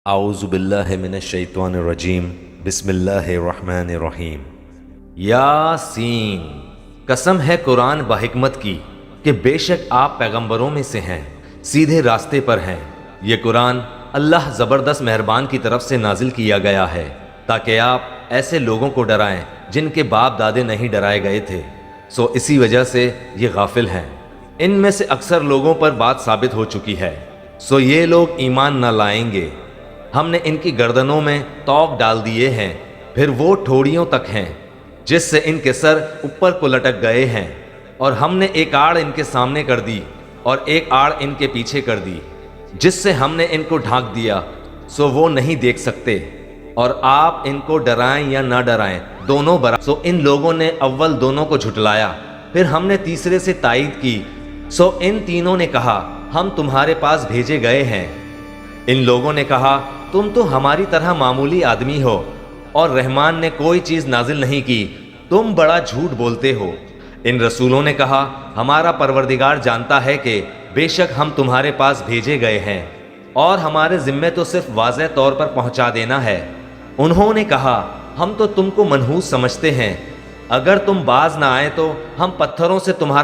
اعوذ باللہ من الشیطان الرجیم بسم اللہ الرحمن الرحیم۔ یاسین، قسم ہے قرآن بحکمت کی کہ بے شک آپ پیغمبروں میں سے ہیں، سیدھے راستے پر ہیں۔ یہ قرآن اللہ زبردست مہربان کی طرف سے نازل کیا گیا ہے تاکہ آپ ایسے لوگوں کو ڈرائیں جن کے باپ دادے نہیں ڈرائے گئے تھے، سو اسی وجہ سے یہ غافل ہیں۔ ان میں سے اکثر لوگوں پر بات ثابت ہو چکی ہے، سو یہ لوگ ایمان نہ لائیں گے۔ ہم نے ان کی گردنوں میں توق ڈال دیے ہیں، پھر وہ ٹھوڑیوں تک ہیں جس سے ان کے سر اوپر کو لٹک گئے ہیں، اور ہم نے ایک آڑ ان کے سامنے کر دی اور ایک آڑ ان کے پیچھے کر دی، جس سے ہم نے ان کو ڈھانک دیا سو وہ نہیں دیکھ سکتے، اور آپ ان کو ڈرائیں یا نہ ڈرائیں دونوں برابر۔ سو ان لوگوں نے اول دونوں کو جھٹلایا، پھر ہم نے تیسرے سے تائید کی، سو ان تینوں نے کہا ہم تمہارے پاس بھیجے گئے ہیں۔ ان لوگوں نے کہا تم تو ہماری طرح معمولی آدمی ہو اور رحمان نے کوئی چیز نازل نہیں کی، تم بڑا جھوٹ بولتے ہو۔ ان رسولوں نے کہا ہمارا پروردگار جانتا ہے کہ بے شک ہم تمہارے پاس بھیجے گئے ہیں اور ہمارے ذمے تو صرف واضح طور پر پہنچا دینا ہے۔ انہوں نے کہا ہم تو تم کو منحوس سمجھتے ہیں، اگر تم باز نہ آئے تو ہم پتھروں سے تمہارا